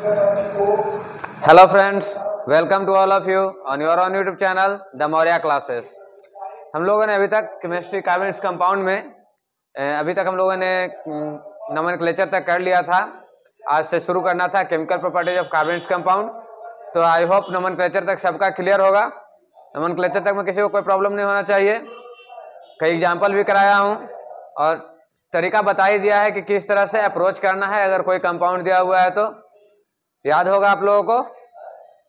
Hello friends, welcome to all of you on your on YouTube channel the Maurya classes. हम लोगों ने अभी तक केमिस्ट्री कार्बनिक कंपाउंड में अभी तक हम लोगों ने नोमेनक्लेचर तक कर लिया था। आज से शुरू करना था केमिकल प्रॉपर्टीज ऑफ कार्बनिक कंपाउंड। तो आई होप नोमेनक्लेचर तक सबका क्लियर होगा। नोमेनक्लेचर तक में किसी को कोई प्रॉब्लम नहीं होना चाहिए। कई एग्जाम्पल भी कराया हूँ और तरीका बता ही दिया है कि किस तरह से अप्रोच करना है अगर कोई कंपाउंड दिया हुआ है तो। याद होगा आप लोगों को।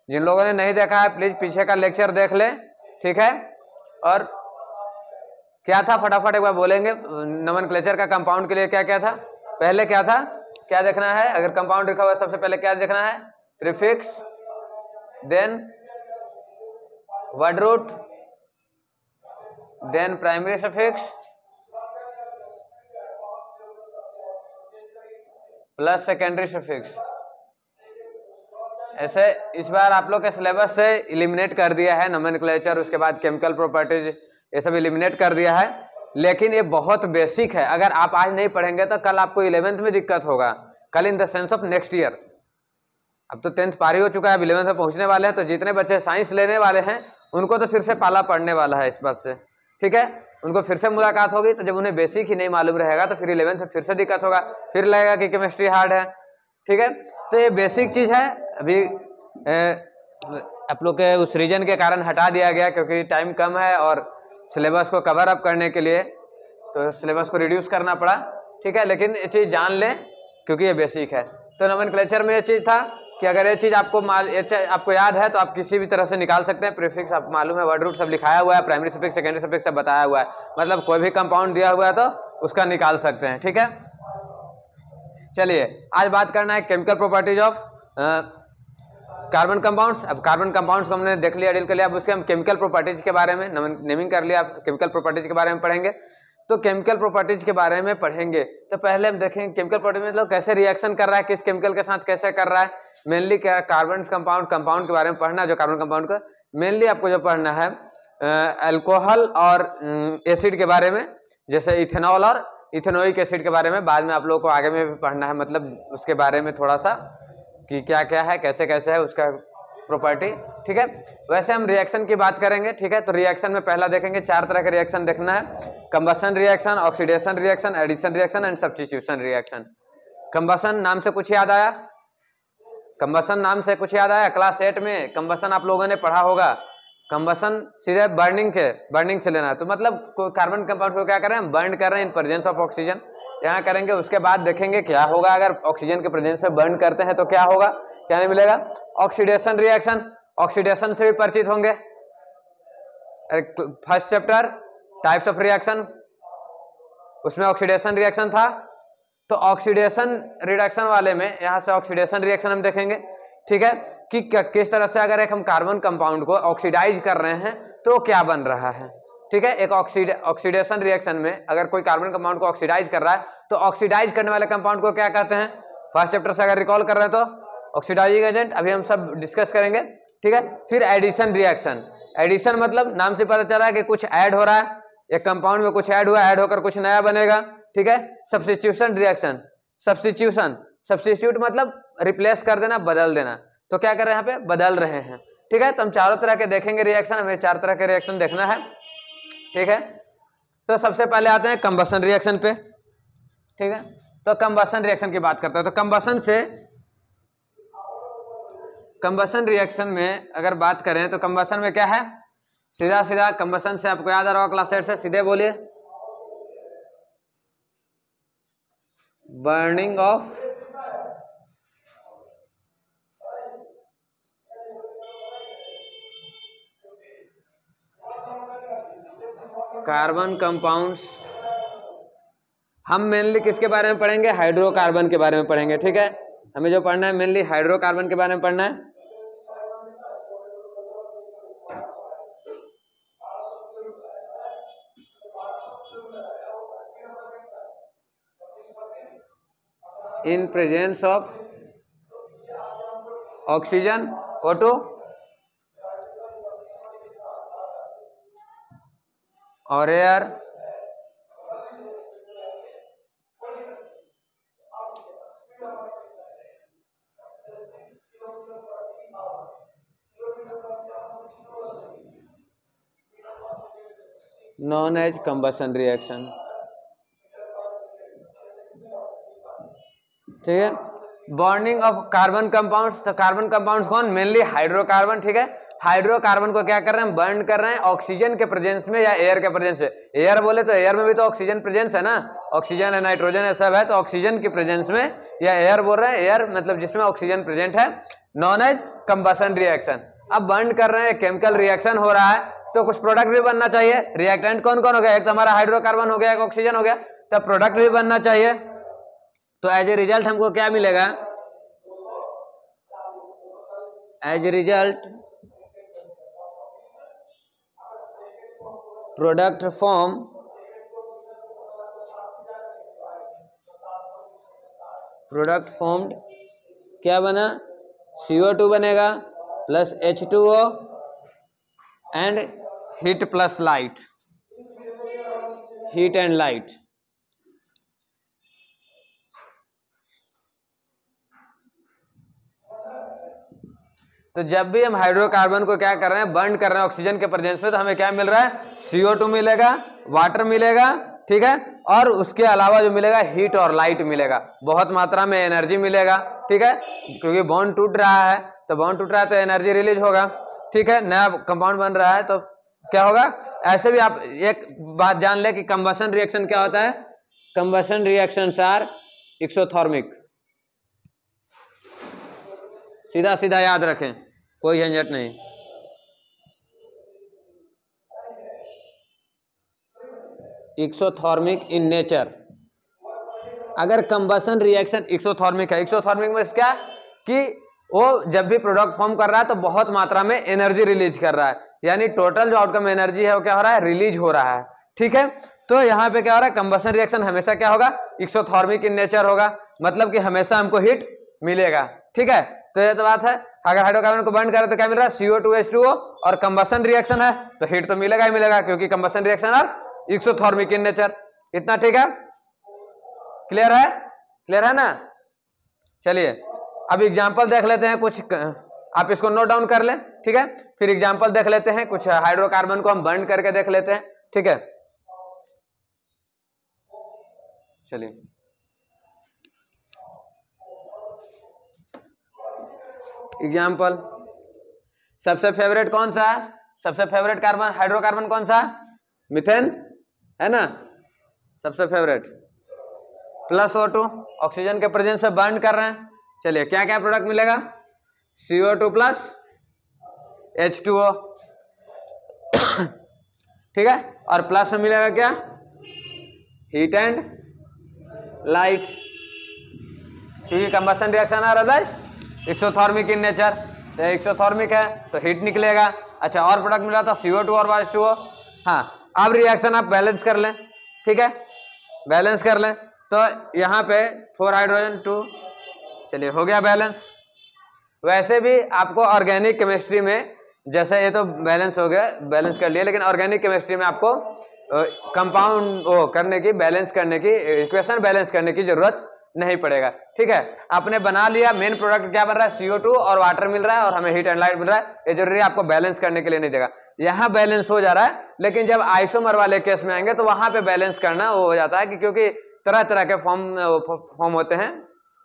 जिन लोगों ने नहीं देखा है प्लीज पीछे का लेक्चर देख ले, ठीक है। और क्या था फटाफट एक बार बोलेंगे। नोमेनक्लेचर का कंपाउंड के लिए क्या क्या था, पहले क्या था, क्या देखना है। अगर कंपाउंड लिखा हुआ है सबसे पहले क्या देखना है, prefix, then word root, then primary suffix plus secondary suffix. ऐसे इस बार आप लोग के सिलेबस से इलिमिनेट कर दिया है नोमेनक्लेचर, उसके बाद केमिकल प्रॉपर्टीज, ये सब इलिमिनेट कर दिया है। लेकिन ये बहुत बेसिक है। अगर आप आज नहीं पढ़ेंगे तो कल आपको 11th में दिक्कत होगा। कल in the sense of next year. अब तो 10th पारी हो चुका है, अब 11th में पहुंचने वाले हैं। तो जितने बच्चे साइंस लेने वाले हैं उनको तो फिर से पाला पड़ने वाला है इस बात से, ठीक है। उनको फिर से मुलाकात होगी। तो जब उन्हें बेसिक ही नहीं मालूम रहेगा तो फिर 11th में फिर से दिक्कत होगा, फिर लगेगा कि केमिस्ट्री हार्ड है, ठीक है। तो ये बेसिक चीज है। अभी आप लोग के उस रीजन के कारण हटा दिया गया क्योंकि टाइम कम है और सिलेबस को कवर अप करने के लिए तो सिलेबस को रिड्यूस करना पड़ा, ठीक है। लेकिन ये चीज जान ले क्योंकि ये बेसिक है। तो नोमेनक्लेचर में ये चीज था कि अगर ये चीज आपको याद है तो आप किसी भी तरह से निकाल सकते हैं। प्रीफिक्स आप मालूम है, वर्ड रूट सब लिखाया हुआ है, प्राइमरी सफिक्स सेकेंडरी सफिक्स सब बताया हुआ है। मतलब कोई भी कंपाउंड दिया हुआ है तो उसका निकाल सकते हैं, ठीक है। चलिए आज बात करना है chemical properties of carbon compounds. अब कार्बन कंपाउंड्स को हमने देख लिया, डील कर लिया। अब उसके हम केमिकल प्रॉपर्टीज के बारे में नेमिंग कर लिया। केमिकल प्रॉपर्टीज के बारे में पढ़ेंगे। तो केमिकल प्रॉपर्टीज के बारे में पढ़ेंगे तो पहले हम देखेंगे केमिकल प्रॉपर्टीज मतलब कैसे रिएक्शन कर रहा है, किस केमिकल के साथ कैसे कर रहा है। मेनली क्या कार्बन कंपाउंड के बारे में पढ़ना। जो कार्बन कंपाउंड का मेनली आपको जो पढ़ना है अल्कोहल और एसिड के बारे में, जैसे इथेनॉल और इथेनोइक एसिड के बारे में बाद में आप लोगों को आगे में भी पढ़ना है। मतलब उसके बारे में थोड़ा सा कि क्या क्या है, कैसे कैसे है उसका प्रॉपर्टी, ठीक है। वैसे हम रिएक्शन की बात करेंगे, ठीक है। तो रिएक्शन में पहला देखेंगे 4 तरह के रिएक्शन देखना है। Combustion reaction, oxidation reaction, addition reaction and substitution reaction. Combustion नाम से कुछ याद आया? कंबशन नाम से कुछ याद आया? क्लास 8 में कंबशन आप लोगों ने पढ़ा होगा। कंबशन सीधे बर्निंग से लेना है। तो मतलब कार्बन कंपाउंड को क्या करें हम, बर्न कर रहे हैं इन प्रेजेंस ऑफ ऑक्सीजन, यहाँ करेंगे। उसके बाद देखेंगे क्या होगा अगर ऑक्सीजन के प्रेजेंस में बर्न करते हैं तो क्या होगा, क्या नहीं मिलेगा। ऑक्सीडेशन रिएक्शन, ऑक्सीडेशन से भी परिचित होंगे। First chapter types of reaction, उसमें ऑक्सीडेशन रिएक्शन था। तो ऑक्सीडेशन रिडक्शन वाले में यहाँ से ऑक्सीडेशन रिएक्शन हम देखेंगे, ठीक है। कि किस तरह से अगर एक हम कार्बन कंपाउंड को ऑक्सीडाइज कर रहे हैं तो क्या बन रहा है, ठीक है। एक ऑक्सीडेशन रिएक्शन में अगर कोई कार्बन कंपाउंड को ऑक्सीडाइज कर रहा है तो ऑक्सीडाइज करने वाले कंपाउंड को क्या कहते हैं। फर्स्ट चैप्टर से अगर रिकॉल कर रहे हैं तो ऑक्सीडाइजिंग एजेंट, अभी हम सब डिस्कस करेंगे, ठीक है। फिर एडिशन रिएक्शन, एडिशन मतलब नाम से पता चला है कि कुछ ऐड हो रहा है, एक कंपाउंड में कुछ ऐड हुआ, ऐड होकर कुछ नया बनेगा, ठीक है। सब्स्टिट्यूशन रिएक्शन, सब्स्टिट्यूट मतलब रिप्लेस कर देना, बदल देना। तो क्या कर रहे हैं यहाँ पे, बदल रहे हैं, ठीक है। तो हम चारों तरह के देखेंगे रिएक्शन, हमें 4 तरह के रिएक्शन देखना है, ठीक है। तो सबसे पहले आते हैं कंबशन रिएक्शन पे, ठीक है। तो कंबशन रिएक्शन की बात करते हैं। तो कंबशन रिएक्शन में अगर बात करें तो कंबशन में क्या है, सीधा सीधा कंबशन से आपको याद आ रहा होगा क्लास 8 से, सीधे बोलिए, बर्निंग ऑफ कार्बन कंपाउंड्स। हम मेनली किसके बारे में पढ़ेंगे, हाइड्रोकार्बन के बारे में पढ़ेंगे, ठीक है। हमें जो पढ़ना है मेनली हाइड्रोकार्बन के बारे में पढ़ना है। In presence of oxygen, O2 और air, known as combustion reaction. ठीक है, बॉन्डिंग ऑफ कार्बन कंपाउंड्स, तो कार्बन कंपाउंड्स कौन, मेनली हाइड्रोकार्बन। ठीक है, हाइड्रोकार्बन को क्या कर रहे हैं, बर्न कर रहे हैं ऑक्सीजन के प्रेजेंस में या एयर के प्रेजेंस से। एयर बोले तो एयर में भी तो ऑक्सीजन प्रेजेंस है ना, ऑक्सीजन है, नाइट्रोजन है, सब है, तो ऑक्सीजन की प्रेजेंस में या एयर बोल रहे हैं, एयर मतलब जिसमें ऑक्सीजन प्रेजेंट है, नॉन एज कंबशन रिएक्शन। अब बर्न कर रहे हैं, केमिकल रिएक्शन हो रहा है, तो कुछ प्रोडक्ट भी बनना चाहिए। रिएक्टेंट कौन कौन हो गया, एक तो हमारा हाइड्रोकार्बन हो गया, एक ऑक्सीजन हो गया, तो प्रोडक्ट भी बनना चाहिए। तो एज ए रिजल्ट हमको क्या मिलेगा, as a result product form, product formed क्या बना, CO2 बनेगा plus H2O and heat plus light, heat and light. तो जब भी हम हाइड्रोकार्बन को क्या कर रहे हैं, बर्न कर रहे हैं ऑक्सीजन के प्रेजेंस में, तो हमें क्या मिल रहा है, CO2 मिलेगा, वाटर मिलेगा, ठीक है, और उसके अलावा जो मिलेगा हीट और लाइट मिलेगा, बहुत मात्रा में एनर्जी मिलेगा। ठीक है, क्योंकि बॉन्ड टूट रहा है, तो बॉन्ड टूट रहा है तो एनर्जी रिलीज होगा। ठीक है, नया कंपाउंड बन रहा है तो क्या होगा। ऐसे भी आप एक बात जान ले कि कंबशन रिएक्शन क्या होता है, कंबशन रिएक्शंस आर एक्सोथर्मिक, सीधा सीधा याद रखें, कोई झंझट नहीं। Exothermic in nature. अगर कंबशन रिएक्शन एक्सोथर्मिक है, एक्सोथर्मिक में क्या कि वो जब भी प्रोडक्ट फॉर्म कर रहा है तो बहुत मात्रा में एनर्जी रिलीज कर रहा है, यानी टोटल जो आउटकम एनर्जी है वो क्या हो रहा है, रिलीज हो रहा है। ठीक है, तो यहाँ पे क्या हो रहा है, कंबशन रिएक्शन हमेशा क्या होगा, एक्सोथर्मिक इन नेचर होगा, मतलब कि हमेशा हमको हीट मिलेगा। ठीक है, तो ये तो बात है। अगर हाइड्रोकार्बन को बर्न करें तो क्या मिल रहा है, CO2 H2O, और कंबशन रिएक्शन है तो हीट तो मिलेगा ही मिलेगा, क्योंकि combustion reaction are exothermic in nature. इतना ठीक है, क्लियर है, क्लियर है ना। चलिए अब एग्जांपल देख लेते हैं कुछ, आप इसको नोट डाउन कर लें। ठीक है, फिर एग्जांपल देख लेते हैं, कुछ हाइड्रोकार्बन को हम बर्न करके देख लेते हैं। ठीक है, चलिए एग्जाम्पल। सबसे फेवरेट कौन सा है, सबसे फेवरेट कार्बन हाइड्रोकार्बन कौन सा, मीथेन है ना, सबसे फेवरेट। प्लस O2 ऑक्सीजन के प्रेजेंस से बर्न कर रहे हैं। चलिए क्या क्या प्रोडक्ट मिलेगा, CO2 प्लस H2O, ठीक है, और प्लस में मिलेगा क्या, हीट एंड लाइट, क्योंकि कंबशन रिएक्शन आ रहा है एक्सोथर्मिक इन नेचर, तो एक्सोथर्मिक है तो हीट निकलेगा। अच्छा, और प्रोडक्ट मिला था CO2 और H2O। हाँ, अब रिएक्शन आप बैलेंस कर लें। ठीक है, बैलेंस कर लें, तो यहाँ पे 4 हाइड्रोजन 2, चलिए हो गया बैलेंस। वैसे भी आपको ऑर्गेनिक केमिस्ट्री में, जैसे ये तो बैलेंस हो गया, बैलेंस कर लिया, लेकिन ऑर्गेनिक केमिस्ट्री में आपको कंपाउंड वो करने की, बैलेंस करने की, इक्वेशन बैलेंस करने की जरूरत नहीं पड़ेगा। ठीक है, आपने बना लिया, मेन प्रोडक्ट क्या बन रहा है, CO2 और वाटर मिल रहा है, और हमें हीट एंड लाइट मिल रहा है, ये जरूरी आपको बैलेंस करने के लिए नहीं देगा। यहाँ बैलेंस हो जा रहा है, लेकिन जब आइसोमर वाले केस में आएंगे तो वहां पे बैलेंस करना वो हो जाता है कि क्योंकि तरह तरह के फॉर्म होते हैं।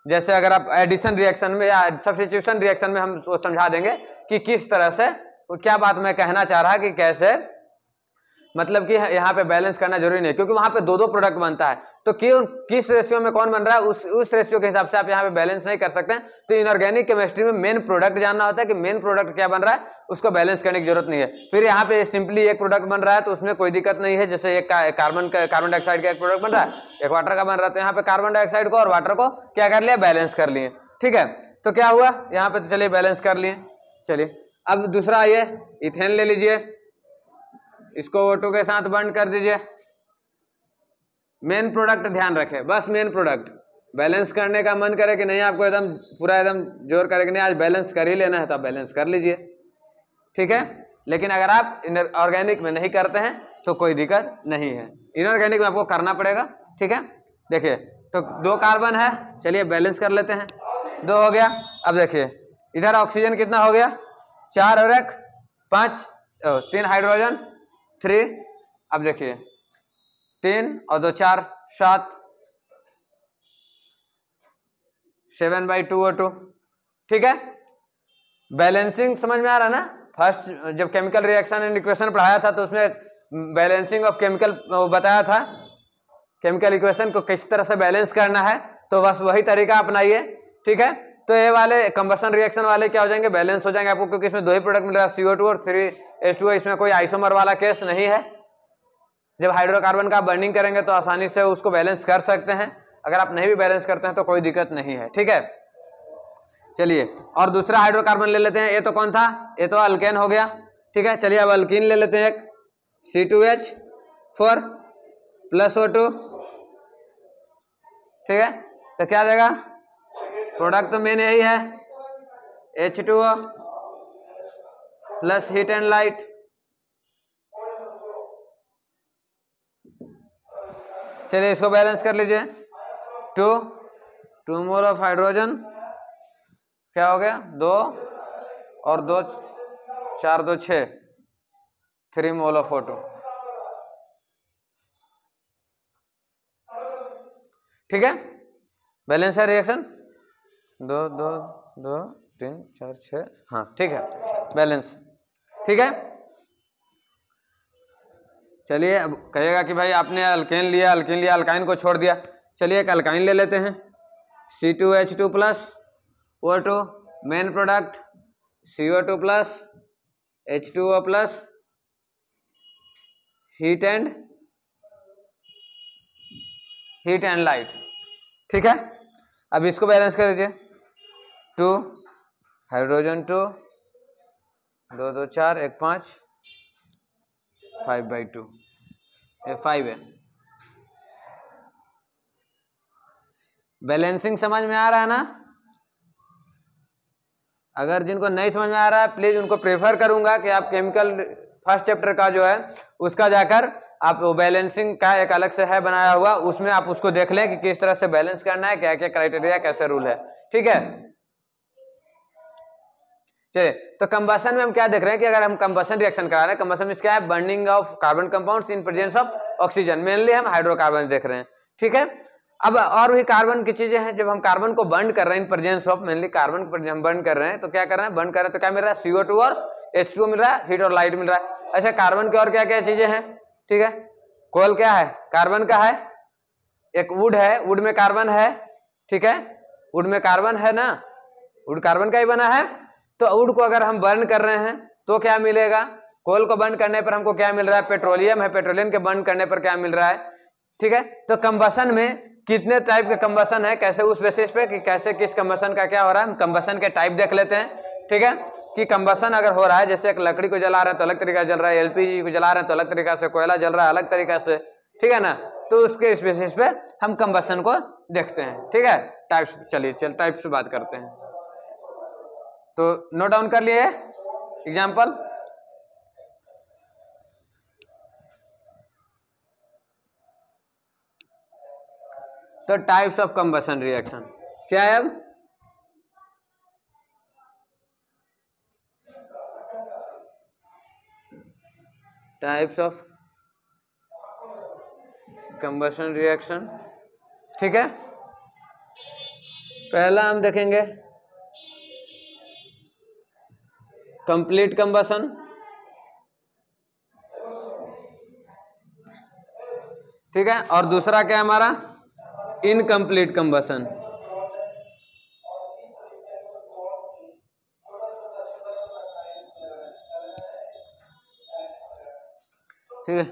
जैसे अगर आप एडिशन रिएक्शन में या सब्स्टिट्यूशन रिएक्शन में हम समझा देंगे कि किस तरह से, क्या बात मैं कहना चाह रहा कि कैसे, मतलब कि यहाँ पे बैलेंस करना जरूरी नहीं, क्योंकि वहां पे दो दो प्रोडक्ट बनता है, तो क्यों किस रेशियो में कौन बन रहा है उस रेशियो के हिसाब से आप यहाँ पे बैलेंस नहीं कर सकते हैं। तो इनऑर्गेनिक केमिस्ट्री में मेन प्रोडक्ट जानना होता है कि मेन प्रोडक्ट क्या बन रहा है, उसको बैलेंस करने की जरूरत नहीं है। फिर यहाँ पे सिंपली एक प्रोडक्ट बन रहा है तो उसमें कोई दिक्कत नहीं है, जैसे एक कार्बन डाइऑक्साइड का एक प्रोडक्ट बन रहा है, एक वाटर का बन रहा है, तो यहाँ पे कार्बन डाइऑक्साइड को और वाटर को क्या कर लिया, बैलेंस कर लिए। ठीक है, तो क्या हुआ यहाँ पे, तो चलिए बैलेंस कर लिए। चलिए अब दूसरा आइए, इथेन ले लीजिए, इसको O2 के साथ बर्न कर दीजिए। मेन प्रोडक्ट ध्यान रखें, बस मेन प्रोडक्ट। बैलेंस करने का मन करे कि नहीं, आपको एकदम पूरा एकदम जोर करे कि नहीं आज बैलेंस कर ही लेना है, तो आप बैलेंस कर लीजिए। ठीक है, लेकिन अगर आप ऑर्गेनिक में नहीं करते हैं तो कोई दिक्कत नहीं है, इनऑर्गेनिक में आपको करना पड़ेगा। ठीक है, देखिए तो 2 कार्बन है, चलिए बैलेंस कर लेते हैं, 2 हो गया। अब देखिए इधर ऑक्सीजन कितना हो गया, 4 और 1 5, 3 हाइड्रोजन 3, अब देखिए 3 और 2 4 7, 7/2 O2। ठीक है, बैलेंसिंग समझ में आ रहा ना। फर्स्ट जब केमिकल रिएक्शन एंड इक्वेशन पढ़ाया था तो उसमें बैलेंसिंग ऑफ केमिकल बताया था, केमिकल इक्वेशन को किस तरह से बैलेंस करना है, तो बस वही तरीका अपनाइए। ठीक है, तो ये वाले कंबशन रिएक्शन वाले क्या हो जाएंगे, बैलेंस हो जाएंगे आपको, क्योंकि इसमें दो ही प्रोडक्ट मिल रहा है CO2 और 3H2O। इसमें कोई आइसोमर वाला केस नहीं है। जब हाइड्रोकार्बन का बर्निंग करेंगे तो आसानी से उसको बैलेंस कर सकते हैं, अगर आप नहीं भी बैलेंस करते हैं तो कोई दिक्कत नहीं है। ठीक है, चलिए और दूसरा हाइड्रोकार्बन ले लेते हैं। ये तो कौन था, ये तो अल्केन हो गया। ठीक है, चलिए अब अल्कीन ले लेते हैं, एक C2H4 + O2। ठीक है, तो क्या देगा, प्रोडक्ट तो मेन यही है, H2O plus heat and light. चलिए इसको बैलेंस कर लीजिए, 2 मोल ऑफ हाइड्रोजन, क्या हो गया 2 और 2 4 2 6, 3 मोल ऑफ O2। ठीक है, बैलेंस है रिएक्शन, 2 2 2 3 4 6, हाँ ठीक है, बैलेंस। ठीक है, चलिए अब कहिएगा कि भाई आपने अल्केन लिया, अल्काइन को छोड़ दिया। चलिए एक अल्काइन ले लेते हैं, C2H2 + O2, main product CO2 + H2O + heat and light. ठीक है, अब इसको बैलेंस कर दीजिए, 2 हाइड्रोजन 2 2 2 4 1 5, 5/2, ये 5 है। बैलेंसिंग समझ में आ रहा है ना। अगर जिनको नहीं समझ में आ रहा है प्लीज उनको प्रेफर करूंगा कि आप केमिकल फर्स्ट चैप्टर का जो है उसका जाकर आप बैलेंसिंग का एक अलग से है बनाया हुआ, उसमें आप उसको देख लें कि किस तरह से बैलेंस करना है, क्या क्या क्राइटेरिया, कैसे रूल है। ठीक है, चलिए तो कंबशन में हम क्या देख रहे हैं कि अगर हम कंबशन रिएक्शन करा रहे हैं, कंबशन में क्या है, burning of carbon compounds in presence of oxygen, mainly हम हाइड्रोकार्बन देख रहे हैं। ठीक है, अब और भी कार्बन की चीजें हैं, जब हम कार्बन को बर्न कर रहे हैं in presence of, mainly carbon को हम बर्न कर रहे हैं तो क्या कर रहे हैं, बर्न कर रहे हैं तो क्या मिल रहा है, CO2 और H2O मिल रहा है, हीट और लाइट मिल रहा है। अच्छा, कार्बन के और क्या क्या चीजें हैं, ठीक है, कोल क्या है, कार्बन का है, एक वुड है, वुड में कार्बन है। ठीक है, वुड में कार्बन है ना, वुड कार्बन का ही बना है, तो वुड को अगर हम बर्न कर रहे हैं तो क्या मिलेगा, कोल को बर्न करने पर हमको क्या मिल रहा है, पेट्रोलियम है, पेट्रोलियम के बर्न करने पर क्या मिल रहा है। ठीक है, तो कंबशन में कितने टाइप के कंबशन है, कैसे उस बेसिस पे कि कैसे किस कंबशन का क्या हो रहा है, हम कंबशन के टाइप देख लेते हैं। ठीक है, कि कंबशन अगर हो रहा है, जैसे एक लकड़ी को जला रहे हैं तो अलग तरीका जल रहा है, LPG को जला रहे हैं तो अलग तरीका से, कोयला जल रहा है अलग तरीका से। ठीक है ना, तो उसके इस बेसिस पे हम कंबशन को देखते हैं। ठीक है, टाइप्स, चलिए टाइप्स पे बात करते हैं। तो नोट डाउन कर लिए एग्जाम्पल, तो टाइप्स ऑफ कंबशन रिएक्शन क्या है, अब टाइप्स ऑफ कंबशन रिएक्शन। ठीक है, पहला हम देखेंगे कंप्लीट कंबशन, ठीक है, और दूसरा क्या हमारा, इनकम्प्लीट कंबशन। ठीक है,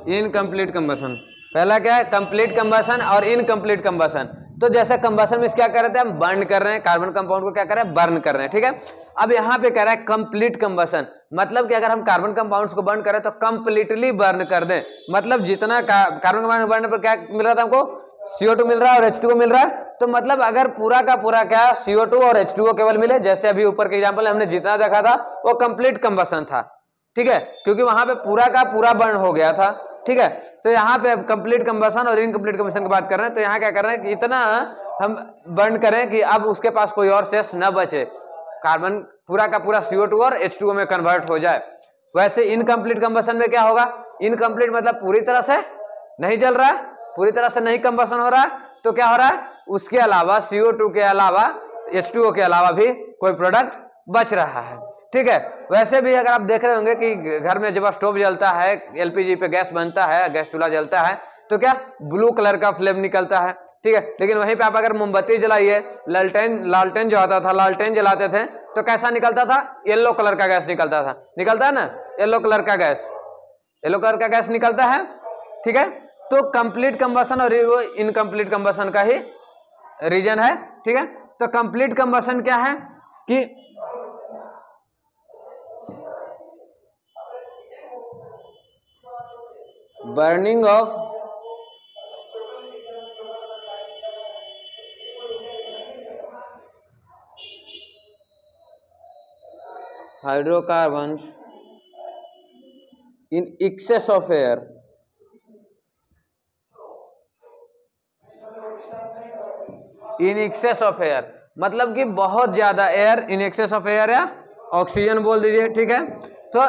इनकम्प्लीट कंबशन, पहला क्या है, कंप्लीट कंबशन और इनकम्प्लीट कंबशन। तो जैसे कंबशन में क्या कर रहे थे, हम बर्न कर रहे हैं, कार्बन कंपाउंड को क्या कर रहे हैं, बर्न कर रहे हैं। ठीक है, अब यहाँ पे कह रहा है कंप्लीट कंबशन, मतलब कि अगर हम कार्बन कंपाउंड्स को बर्न करें तो कंप्लीटली बर्न कर दें, मतलब जितना कार्बन कंपाउंड बर्न पर क्या मिल रहा था हमको, CO2 मिल रहा है और H2O मिल रहा है, तो मतलब अगर पूरा का पूरा क्या CO2 और H2O केवल मिले, जैसे अभी ऊपर के एग्जाम्पल हमने जितना देखा था वो कंप्लीट कंबशन था। ठीक है, क्योंकि वहां पे पूरा का पूरा बर्न हो गया था। ठीक है, तो यहाँ पे कंप्लीट कंबशन और इनकम्प्लीट कंबशन की बात कर रहे हैं, तो यहाँ क्या कर रहे हैं कि इतना हम बर्न करें कि अब उसके पास कोई और शेष न बचे, कार्बन पूरा का पूरा CO2 और H2O में कन्वर्ट हो जाए। वैसे इनकम्प्लीट कंबशन में क्या होगा, इनकम्प्लीट मतलब पूरी तरह से नहीं जल रहा है, पूरी तरह से नहीं कंबशन हो रहा है, तो क्या हो रहा है, उसके अलावा CO2 के अलावा H2O के अलावा भी कोई प्रोडक्ट बच रहा है। ठीक है, वैसे भी अगर आप देख रहे होंगे कि घर में जब स्टोव जलता है, LPG पे गैस बनता है, गैस चूल्हा जलता है, तो क्या ब्लू कलर का फ्लेम निकलता है। ठीक है, लेकिन वहीं पे आप अगर मोमबत्ती जलाइए, लालटेन जो आता था, लालटेन जलाते थे तो कैसा निकलता था, येलो कलर का गैस निकलता था, निकलता है ना, येलो कलर का गैस निकलता है। ठीक है, तो कंप्लीट कंबशन और इनकम्प्लीट कंबशन का ही रीजन है। ठीक है, तो कंप्लीट कंबशन क्या है कि burning of hydrocarbons in excess of air, in excess of air मतलब कि बहुत ज्यादा air, in excess of air या ऑक्सीजन बोल दीजिए। ठीक है, तो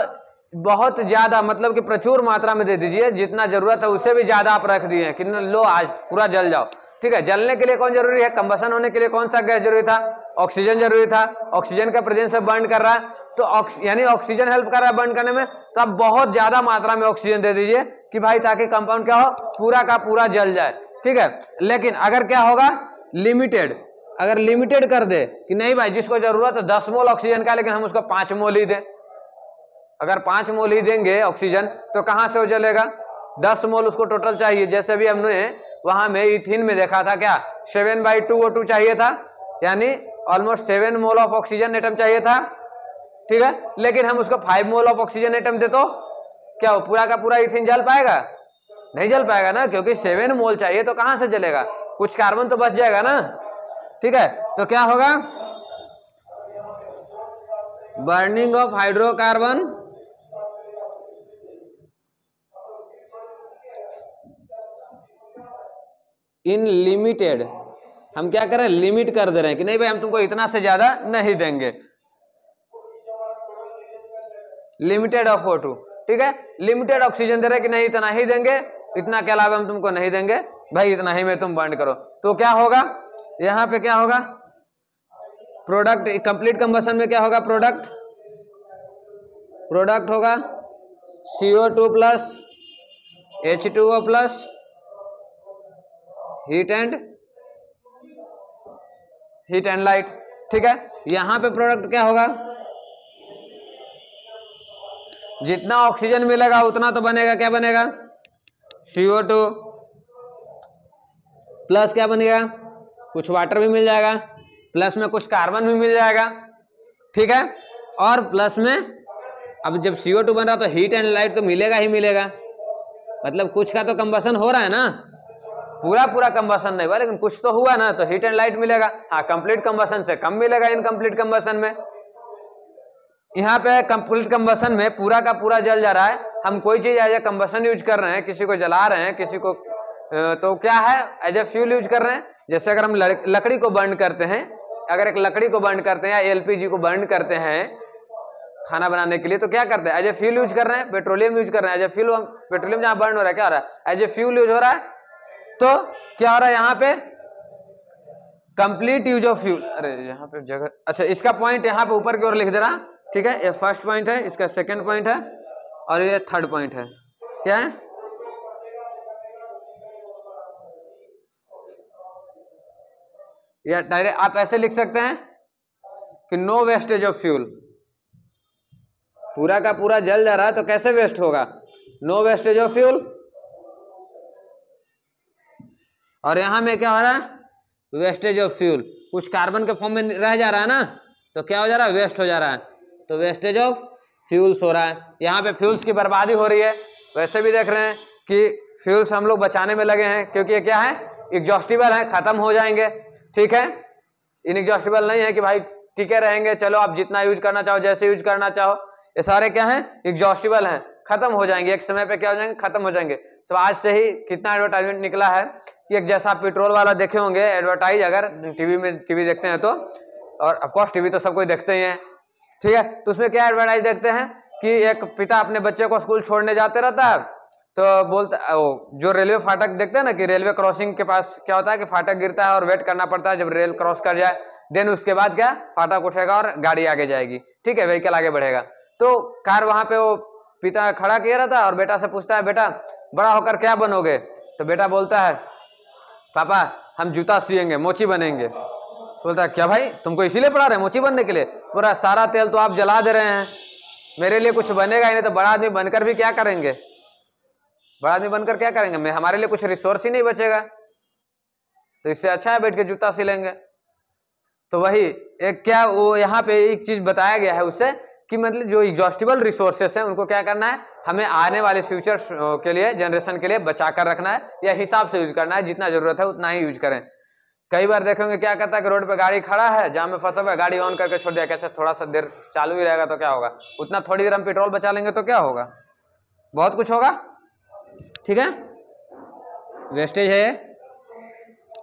बहुत ज्यादा मतलब कि प्रचुर मात्रा में दे दीजिए, जितना जरूरत है उससे भी ज्यादा आप रख दिए, कितना लो आज पूरा जल जाओ। ठीक है, जलने के लिए कौन जरूरी है, कंबशन होने के लिए कौन सा गैस जरूरी था, ऑक्सीजन जरूरी था। ऑक्सीजन का प्रेजेंस में बर्न कर रहा है, तो यानी ऑक्सीजन हेल्प कर रहा है बर्न करने में, तो आप बहुत ज्यादा मात्रा में ऑक्सीजन दे दीजिए कि भाई ताकि कंपाउंड क्या हो, पूरा का पूरा जल जाए। ठीक है, लेकिन अगर क्या होगा, लिमिटेड, अगर लिमिटेड कर दे कि नहीं भाई जिसको जरूरत है 10 मोल ऑक्सीजन का, लेकिन हम उसको 5 मोल ही दें, अगर 5 मोल ही देंगे ऑक्सीजन तो कहां से वो जलेगा, 10 मोल उसको टोटल चाहिए। जैसे भी हमने वहां में इथिन में देखा था, क्या 7/2 O2 चाहिए था, यानी almost 7 mole of oxygen atom चाहिए था। ठीक है, लेकिन हम उसको 5 मोल ऑफ ऑक्सीजन एटम दे तो क्या हो, पूरा का पूरा इथिन जल पाएगा, नहीं जल पाएगा ना, क्योंकि 7 मोल चाहिए तो कहां से जलेगा, कुछ कार्बन तो बच जाएगा ना। ठीक है, तो क्या होगा, burning of hydrocarbon in limited, हम क्या करें, लिमिट कर दे रहे हैं कि नहीं भाई हम तुमको इतना से ज्यादा नहीं देंगे, लिमिटेड ऑफ O2। ठीक है, लिमिटेड ऑक्सीजन दे रहे कि नहीं इतना ही देंगे, इतना के अलावा हम तुमको नहीं देंगे, भाई इतना ही में तुम बर्न करो। तो क्या होगा, यहां पे क्या होगा, प्रोडक्ट कंप्लीट कंबशन में क्या होगा, प्रोडक्ट होगा CO2 plus H2O plus heat and light. ठीक है, यहां पे प्रोडक्ट क्या होगा, जितना ऑक्सीजन मिलेगा उतना तो बनेगा, क्या बनेगा, CO2 प्लस क्या बनेगा, कुछ वाटर भी मिल जाएगा, प्लस में कुछ कार्बन भी मिल जाएगा। ठीक है, और प्लस में अब जब CO2 बन रहा तो हीट एंड लाइट तो मिलेगा ही मिलेगा, मतलब कुछ का तो कंबशन हो रहा है ना, पूरा पूरा कंबशन नहीं हुआ लेकिन कुछ तो हुआ ना, तो हीट एंड लाइट मिलेगा। हाँ, कंप्लीट कंबशन से कम मिलेगा इनकम्प्लीट कंबशन में। यहाँ पे कंप्लीट कंबशन में पूरा का पूरा जल जा रहा है, हम कोई चीज एज ए कंबशन यूज कर रहे हैं, किसी को जला रहे हैं, किसी को तो क्या है एज ए फ्यूल यूज कर रहे हैं। जैसे अगर हम लकड़ी को बर्न करते हैं, अगर एक लकड़ी को बर्न करते हैं या LPG को बर्न करते हैं खाना बनाने के लिए, तो क्या करते हैं, एज ए फ्यूल यूज कर रहे हैं, पेट्रोलियम यूज कर रहे हैं, एज ए फ्यूल, पेट्रोलियम जहां बर्न हो रहा है क्या हो रहा है, एज ए फ्यूल यूज हो रहा है। तो क्या हो रहा है यहाँ पे, कंप्लीट यूज ऑफ फ्यूल, अरे यहाँ पे जगह, अच्छा इसका पॉइंट यहाँ पे ऊपर की ओर लिख दे रहा। ठीक है, ये फर्स्ट पॉइंट है, इसका सेकंड पॉइंट है और ये थर्ड पॉइंट है। क्या है, या डायरेक्ट आप ऐसे लिख सकते हैं कि नो वेस्टेज ऑफ फ्यूल, पूरा का पूरा जल जा रहा है तो कैसे वेस्ट होगा, नो वेस्टेज ऑफ फ्यूल। और यहां में क्या हो रहा है, वेस्टेज ऑफ फ्यूल, कुछ कार्बन के फॉर्म में रह जा रहा है ना, तो क्या हो जा रहा है, वेस्ट हो जा रहा है, तो वेस्टेज ऑफ फ्यूल्स हो रहा है। यहाँ पे फ्यूल्स की बर्बादी हो रही है। वैसे भी देख रहे हैं कि फ्यूल्स हम लोग बचाने में लगे हैं, क्योंकि ये क्या है, एग्जॉस्टिबल है, खत्म हो जाएंगे। ठीक है, इनएग्जॉस्टिबल नहीं है कि भाई टिके रहेंगे, चलो आप जितना यूज करना चाहो, जैसे यूज करना चाहो, ये सारे क्या है, एग्जॉस्टिबल हैं, खत्म हो जाएंगे, एक समय पे क्या हो जाएंगे, खत्म हो जाएंगे। तो आज से ही कितना एडवर्टाइजमेंट निकला है कि एक जैसा पेट्रोल वाला देखे होंगे एडवर्टाइज, अगर टीवी देखते हैं तो और ऑफकोर्स टीवी तो सब कोई देखते ही हैं, ठीक है। तो उसमें क्या एडवर्टाइज देखते हैं कि एक पिता अपने बच्चे को स्कूल छोड़ने जाते रहता है, तो बोलता जो रेलवे फाटक देखते हैं ना कि रेलवे क्रॉसिंग के पास क्या होता है कि फाटक गिरता है और वेट करना पड़ता है जब रेल क्रॉस कर जाए, देन उसके बाद क्या फाटक उठेगा और गाड़ी आगे जाएगी, ठीक है, व्हीकल आगे बढ़ेगा। तो कार वहां पे वो पिता खड़ा किया रहता है और बेटा से पूछता है, बेटा बड़ा होकर क्या बनोगे? तो बेटा बोलता है, पापा हम जूता सिएंगे, मोची बनेंगे। बोलता है, क्या भाई तुमको इसीलिए पढ़ा रहे हैं मोची बनने के लिए? पूरा सारा तेल तो आप जला दे रहे हैं, मेरे लिए कुछ बनेगा ही नहीं, तो बड़ा आदमी बनकर भी क्या करेंगे? बड़ा आदमी बनकर क्या करेंगे? मैं हमारे लिए कुछ रिसोर्स ही नहीं बचेगा, तो इससे अच्छा है बैठ के जूता सिलेंगे। तो वही एक क्या वो यहाँ पे एक चीज बताया गया है उससे कि मतलब जो एग्जॉस्टिबल रिसोर्सेस हैं उनको क्या करना है, हमें आने वाले फ्यूचर के लिए, जनरेशन के लिए बचा कर रखना है या हिसाब से यूज करना है, जितना जरूरत है उतना ही यूज करें। कई बार देखेंगे क्या करता है कि रोड पे गाड़ी खड़ा है, जाम में फंसा हुआ है, गाड़ी ऑन करके छोड़ दिया, कैसे थोड़ा सा देर चालू ही रहेगा तो क्या होगा, उतना थोड़ी देर हम पेट्रोल बचा लेंगे तो क्या होगा, बहुत कुछ होगा, ठीक है, वेस्टेज है।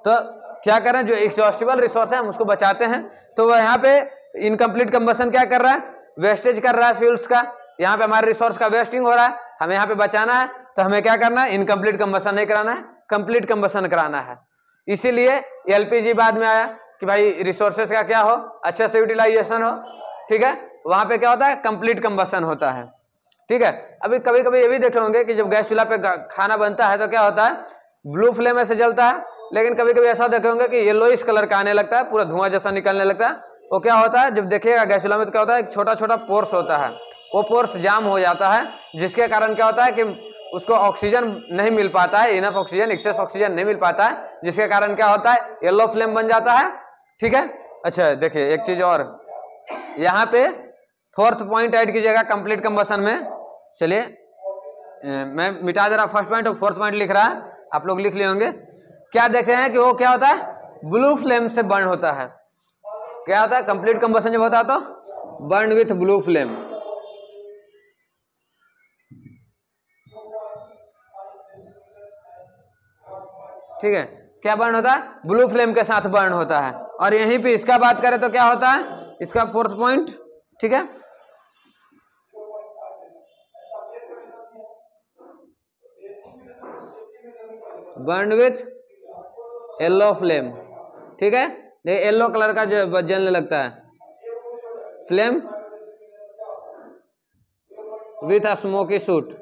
तो क्या करें, जो एग्जॉस्टिबल रिसोर्स है हम उसको बचाते हैं। तो वह यहाँ पे इनकम्प्लीट कंबशन क्या कर रहा है, वेस्टेज कर रहा है फ्यूल्स का, यहाँ पे हमारे रिसोर्स का वेस्टिंग हो रहा है, हमें यहाँ पे बचाना है, तो हमें क्या करना है, इनकम्प्लीट कंबशन नहीं कराना है, कंप्लीट कंबशन कराना है। इसीलिए एलपीजी बाद में आया कि भाई रिसोर्सेज का क्या हो, अच्छे से यूटिलाइजेशन हो, ठीक है, वहां पे क्या होता है, कंप्लीट कंबशन होता है, ठीक है। अभी कभी कभी ये भी देखे होंगे कि जब गैस चूल्हा पे खाना बनता है तो क्या होता है, ब्लू फ्लेम में से जलता है, लेकिन कभी कभी ऐसा देखे होंगे कि येलोइश कलर का आने लगता है, पूरा धुआं जैसा निकलने लगता है। वो क्या होता है, जब देखिएगा गैस चूल्हा में तो क्या होता है, एक छोटा छोटा पोर्स होता है, वो पोर्स जाम हो जाता है, जिसके कारण क्या होता है कि उसको ऑक्सीजन नहीं मिल पाता है, इनफ ऑक्सीजन, एक्सेस ऑक्सीजन नहीं मिल पाता है, जिसके कारण क्या होता है, येलो फ्लेम बन जाता है, ठीक है। अच्छा देखिए एक चीज और, यहाँ पे फोर्थ पॉइंट ऐड कीजिएगा कंप्लीट कंबशन में। चलिए मैं मिटा दे रहा फर्स्ट पॉइंट और फोर्थ पॉइंट लिख रहा है, आप लोग लिख लिए होंगे। क्या देखते हैं कि वो क्या होता है, ब्लू फ्लेम से बर्न होता है। क्या होता है, कंप्लीट कंबशन जब होता है तो बर्न विथ ब्लू फ्लेम, ठीक है, क्या बर्न होता है, ब्लू फ्लेम के साथ बर्न होता है। और यहीं पे इसका बात करें तो क्या होता है, इसका फोर्थ पॉइंट, ठीक है, बर्न विथ येलो फ्लेम, ठीक है, देखिए येलो कलर का जो जलने लगता है, flame with a smoky suit,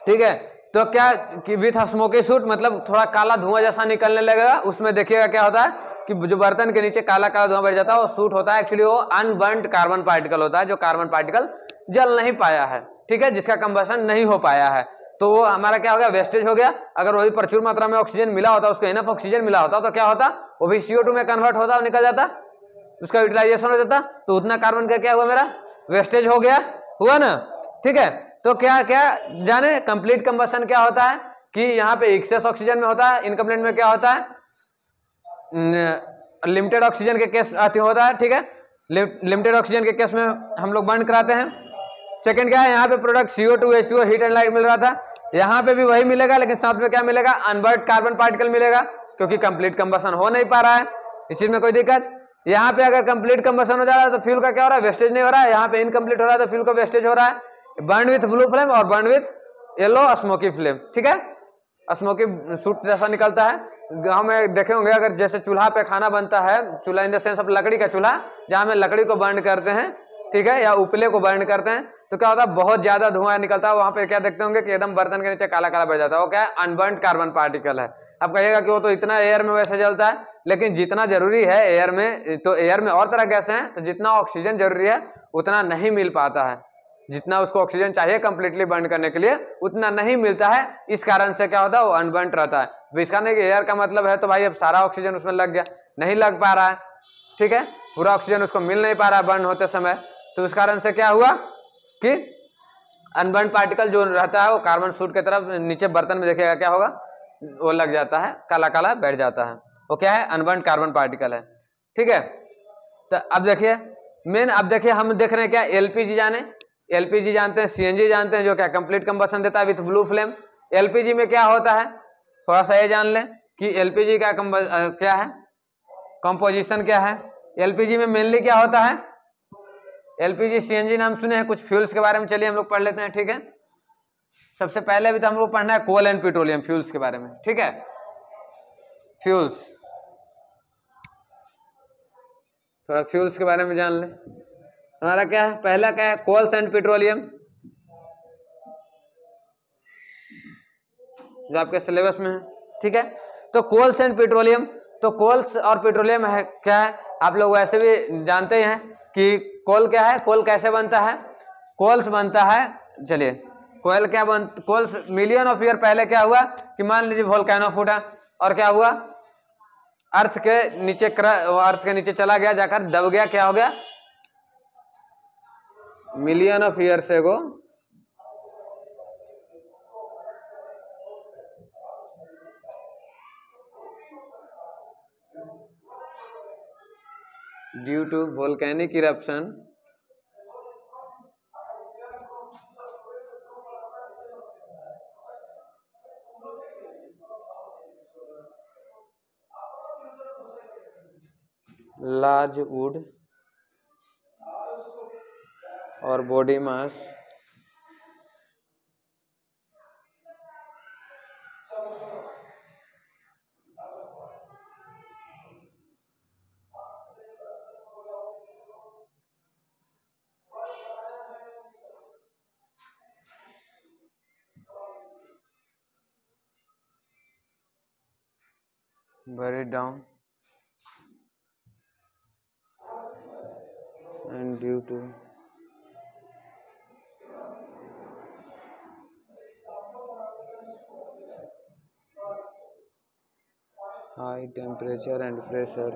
ठीक है। तो क्या कि विथ अ स्मोकी सूट मतलब थोड़ा काला धुआं जैसा निकलने लगेगा, उसमें देखिएगा क्या होता है कि जो बर्तन के नीचे काला काला धुआं बढ़ जाता है वो सूट होता है, एक्चुअली वो अनबर्न्ड कार्बन पार्टिकल होता है, जो कार्बन पार्टिकल जल नहीं पाया है, ठीक है, जिसका कंबशन नहीं हो पाया है, तो वो हमारा क्या हो गया, वेस्टेज हो गया। अगर वही प्रचुर मात्रा में ऑक्सीजन मिला होता, उसको इनफ ऑक्सीजन मिला होता तो क्या होता, वो भी CO2 में कन्वर्ट होता और निकल जाता, उसका यूटिलाइजेशन हो जाता, तो उतना कार्बन का क्या हुआ, मेरा वेस्टेज हो गया, हुआ ना, ठीक है। तो क्या क्या जाने कंप्लीट कंबशन क्या होता है कि यहाँ पे एक्सेस ऑक्सीजन में होता है, इनकम्प्लीट में क्या होता है, लिमिटेड ऑक्सीजन के केस होता है, ठीक है, लिमिटेड ऑक्सीजन के केस में हम लोग बर्न कराते हैं। सेकंड क्या है, यहाँ पे product CO2 H2O heat and light मिल रहा था, यहाँ पे भी वही मिलेगा, लेकिन साथ में क्या मिलेगा, अनबर्न्ड कार्बन पार्टिकल मिलेगा, क्योंकि कंप्लीट कंबशन हो नहीं पा रहा है, इस चीज में कोई दिक्कत। यहाँ पे अगर कंप्लीट कंबशन हो जा रहा है तो फ्यूल का क्या हो रहा है, वेस्टेज नहीं हो रहा है, यहाँ पे इनकम्प्लीट हो रहा है तो फ्यूल का वेस्टेज हो रहा है, बर्न विथ ब्लू फ्लेम और burn with yellow smoky flame, ठीक है, स्मोकी सूट जैसा निकलता है। गांव में देखे होंगे अगर जैसे चूल्हा पे खाना बनता है, चूल्हा इन द सेंस ऑफ लकड़ी का चूल्हा, जहाँ में लकड़ी को बर्न करते हैं, ठीक है, या उपले को बर्न करते हैं, तो क्या होता है, बहुत ज्यादा धुआं निकलता है, वहां पे क्या देखते होंगे कि एकदम बर्तन के नीचे काला काला बढ़ जाता है, वो क्या है, अनबर्न्ड कार्बन पार्टिकल है। अब कहिएगा कि वो तो इतना एयर में वैसे जलता है, लेकिन जितना जरूरी है एयर में, तो एयर में और तरह गैस हैं, तो जितना ऑक्सीजन जरूरी है उतना नहीं मिल पाता है, जितना उसको ऑक्सीजन चाहिए कंप्लीटली बर्न करने के लिए उतना नहीं मिलता है, इस कारण से क्या होता है, वो अनबर्न्ड रहता है। इसका नहीं कि एयर का मतलब है तो भाई अब सारा ऑक्सीजन उसमें लग गया, नहीं लग पा रहा है, ठीक है, पूरा ऑक्सीजन उसको मिल नहीं पा रहा है बर्न होते समय, तो उस कारण से क्या हुआ कि अनबर्न्ड पार्टिकल जो रहता है वो कार्बन सूट की तरफ नीचे बर्तन में देखिएगा क्या होगा, वो लग जाता है, काला काला बैठ जाता है, वो क्या है, अनबर्न्ड कार्बन पार्टिकल है, ठीक है। तो अब देखिए मेन, अब देखिए हम देख रहे हैं क्या, एलपीजी जाने, एलपीजी जानते हैं, सीएनजी जानते हैं, जो क्या कंप्लीट कंबशन देता है विथ ब्लू फ्लेम। एलपीजी में क्या होता है, थोड़ा सा ये जान लें कि एलपीजी का क्या है, कंपोजिशन क्या है। एलपीजी में मेनली क्या होता है, एलपीजी सीएनजी नाम सुने हैं, कुछ फ्यूल्स के बारे में चलिए हम लोग पढ़ लेते हैं, ठीक है। सबसे पहले भी तो हम लोग पढ़ना है कोल एंड पेट्रोलियम फ्यूल्स के बारे में, ठीक है। फ्यूल्स, थोड़ा फ्यूल्स के बारे में जान लें। हमारा क्या है, पहला क्या है, कोल्स एंड पेट्रोलियम, जो आपके सिलेबस में है, ठीक है। तो कोल्स एंड पेट्रोलियम, तो कोल्स और पेट्रोलियम है क्या है, आप लोग वैसे भी जानते ही हैं कि कोल क्या है, कोल कैसे बनता है, कोल्स बनता है, चलिए कोयल क्या कोल्स मिलियन ऑफ ईयर पहले क्या हुआ कि मान लीजिए वोल्केनो फूटा और क्या हुआ, अर्थ के नीचे चला गया, जाकर दब गया, क्या हो गया, million of years ago due to volcanic eruption large wood और body mass buried down and due to high temperature and pressure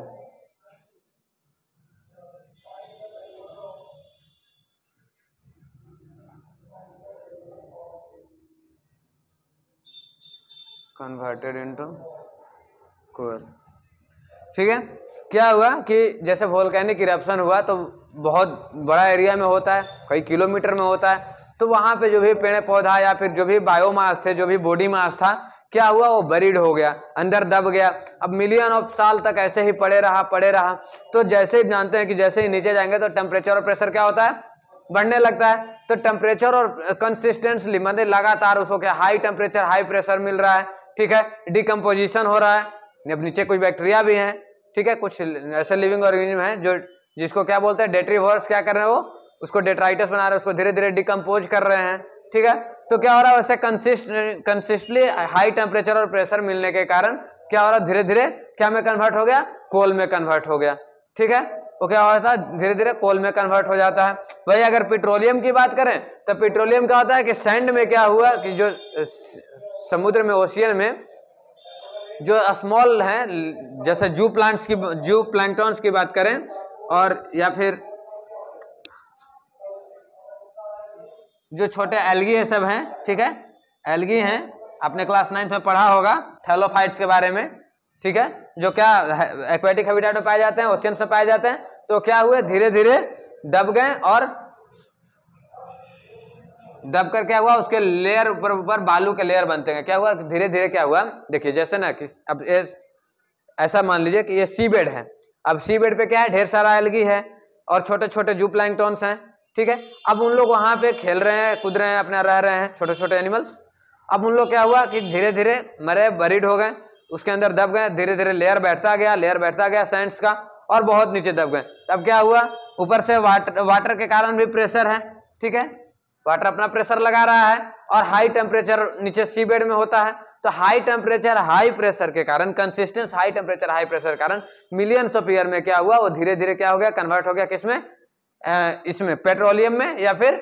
converted into कोल, ठीक है। क्या हुआ कि जैसे वोल्केनिक इरप्शन हुआ तो बहुत बड़ा एरिया में होता है, कई किलोमीटर में होता है, तो वहां पे जो भी पेड़ पौधा या फिर जो भी बायोमास थे, जो भी बॉडी मास था, क्या हुआ, वो बरीड हो गया, अंदर दब गया। अब मिलियन ऑफ साल तक ऐसे ही पड़े रहा। तो जैसे ही जानते हैं कि जैसे ही नीचे जाएंगे तो टेम्परेचर और प्रेशर क्या होता है, बढ़ने लगता है। तो टेम्परेचर और कंसिस्टेंटली मतलब लगातार उसको क्या, हाई टेम्परेचर हाई प्रेशर मिल रहा है, ठीक है। डिकम्पोजिशन हो रहा है, अब नीचे कुछ बैक्टीरिया भी हैं, ठीक है, कुछ ऐसे लिविंग ऑर्गेनिज्म हैं जो जिसको क्या बोलते हैं, डेट्रीवर्स, क्या कर रहे हैं, वो उसको डेट्राइटस बना रहे हैं, उसको धीरे धीरे डिकम्पोज कर रहे हैं, ठीक है। तो क्या हो रहा है, वैसे कंसिस्टेंटली हाई टेम्परेचर और प्रेशर मिलने के कारण क्या हो रहा है, धीरे धीरे क्या में कन्वर्ट हो गया, कोल में कन्वर्ट हो गया, ठीक है। वो क्या होता है, धीरे धीरे कोल में कन्वर्ट हो जाता है। भाई अगर पेट्रोलियम की बात करें तो पेट्रोलियम क्या होता है कि सैंड में क्या हुआ कि जो समुद्र में, ओशियन में जो स्मॉल हैं, जैसे जू प्लैंक्टन्स की बात करें, और या फिर जो छोटे एल्गी ये सब हैं, ठीक है, एल्गी हैं, आपने क्लास 9th में पढ़ा होगा थैलोफाइट्स के बारे में, ठीक है, जो क्या एक्वेटिक हैबिटेट में पाए जाते हैं, ओशियन में पाए जाते हैं। तो क्या हुए, धीरे धीरे दब गए, और दब कर क्या हुआ, उसके लेयर ऊपर बालू के लेयर बनते हैं। क्या हुआ, धीरे धीरे क्या हुआ, देखिए जैसे ना कि अब ऐसा मान लीजिए कि ये सी बेड है, अब सी बेड पे क्या है, ढेर सारा एल्गी है और छोटे छोटे जू प्लैंक्टन्स हैं, ठीक है। अब उन लोग वहां पे खेल रहे हैं, कूद रहे हैं, अपना रह रहे हैं, छोटे छोटे एनिमल्स। अब उन लोग क्या हुआ कि धीरे धीरे मरे, बरीड हो गए, उसके अंदर दब गए, धीरे धीरे लेयर बैठता गया सैंड्स का, और बहुत नीचे दब गए। तब क्या हुआ, ऊपर से वाटर के कारण भी प्रेशर है, ठीक है, वाटर अपना प्रेशर लगा रहा है, और हाई टेम्परेचर नीचे सी बेड में होता है। तो हाई टेम्परेचर हाई प्रेशर के कारण, consistence high temperature high pressure के कारण मिलियंस ऑफ ईयर में क्या हुआ, वो धीरे धीरे क्या हो गया, कन्वर्ट हो गया किसमें, इसमें पेट्रोलियम में, या फिर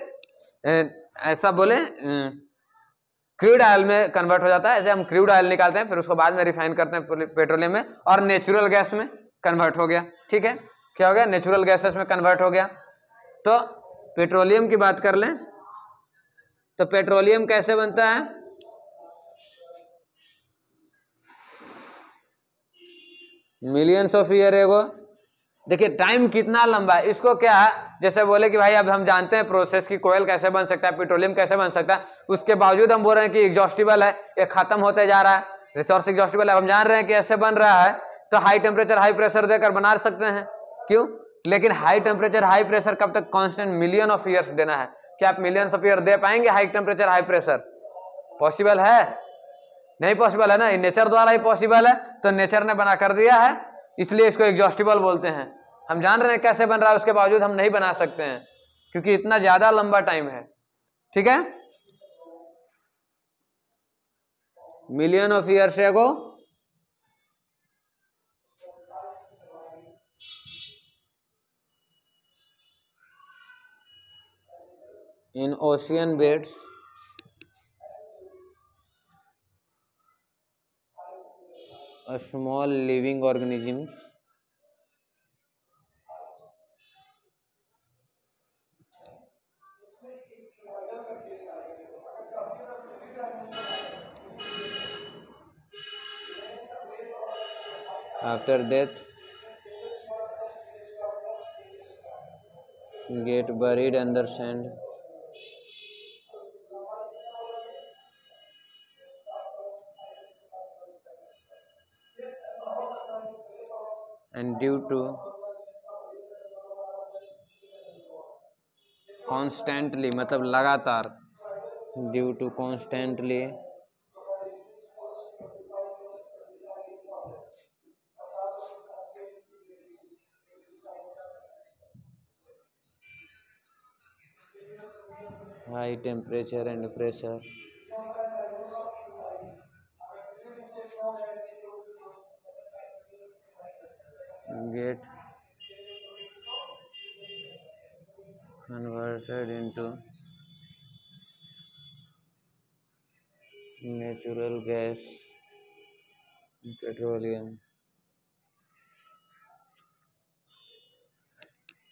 ऐसा बोले क्रूड ऑयल में कन्वर्ट हो जाता है। ऐसे हम क्रूड ऑयल निकालते हैं, फिर उसको बाद में रिफाइन करते हैं पेट्रोलियम में, और नेचुरल गैस में कन्वर्ट हो गया, ठीक है। क्या हो गया, नेचुरल गैसेस में कन्वर्ट हो गया। तो पेट्रोलियम की बात कर लें तो पेट्रोलियम कैसे बनता है, मिलियंस ऑफ ईयर एगो। देखिए टाइम कितना लंबा है, इसको क्या है, जैसे बोले कि भाई अब हम जानते हैं प्रोसेस की कोयल कैसे बन सकता है, पेट्रोलियम कैसे बन सकता है, उसके बावजूद हम बोल रहे हैं कि एग्जॉस्टिबल है, ये खत्म होते जा रहा है। रिसोर्स एग्जॉस्टिबल है, हम जान रहे हैं कि ऐसे बन रहा है तो हाई टेम्परेचर हाई प्रेशर देकर बना सकते हैं, क्यों? लेकिन हाई टेम्परेचर हाई प्रेशर कब तक? कांस्टेंट मिलियन ऑफ ईयर्स देना है। क्या आप मिलियंस ऑफ ईयर दे पाएंगे high temperature high pressure? Possible है? नहीं पॉसिबल है ना, नेचर द्वारा ही पॉसिबल है, तो नेचर ने बना कर दिया है, इसलिए इसको एग्जॉस्टिबल बोलते हैं। हम जान रहे हैं कैसे बन रहा है, उसके बावजूद हम नहीं बना सकते हैं क्योंकि इतना ज्यादा लंबा टाइम है। ठीक है, मिलियन ऑफ ईयर्स एगो in ocean beds a small living organisms after death get buried under sand and due to constantly मतलब लगातार, due to constantly high temperature and pressure get converted into natural gas petroleum।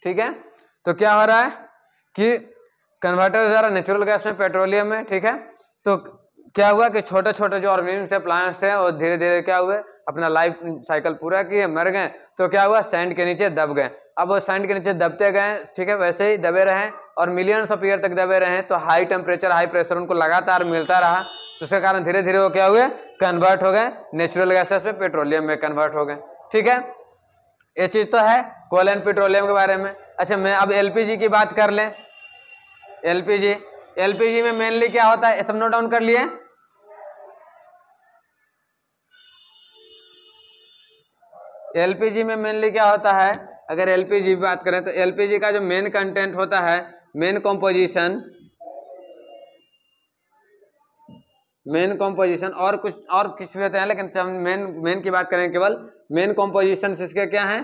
ठीक है, तो क्या हो रहा है कि कन्वर्टर हो जा रहा है नेचुरल गैस में, पेट्रोलियम में। ठीक है, तो क्या हुआ कि छोटे छोटे जो ऑर्गेनिज्म थे, प्लांट्स थे, वो धीरे धीरे क्या हुए, अपना लाइफ साइकिल पूरा किए, मर गए। तो क्या हुआ, सैंड के नीचे दब गए। अब वो सैंड के नीचे दबते गए, ठीक है, वैसे ही दबे रहे और मिलियंस ऑफ ईयर तक दबे रहे। तो हाई टेम्परेचर हाई प्रेशर उनको लगातार मिलता रहा, तो उसके कारण धीरे धीरे वो क्या हुए, कन्वर्ट हो गए नेचुरल गैसेस में, पेट्रोलियम में कन्वर्ट हो गए। ठीक है, ये चीज तो है कोल एंड पेट्रोलियम के बारे में। अच्छा, मैं अब एलपीजी की बात कर लें। एलपीजी में मेनली क्या होता है, ये सब नोट डाउन कर लिए। एलपीजी में मेनली क्या होता है, अगर एलपीजी की बात करें तो एलपीजी का जो मेन कंटेंट होता है, मेन कॉम्पोजिशन और कुछ भी होते हैं, लेकिन मेन की बात करें, केवल मेन कॉम्पोजिशन इसके क्या है,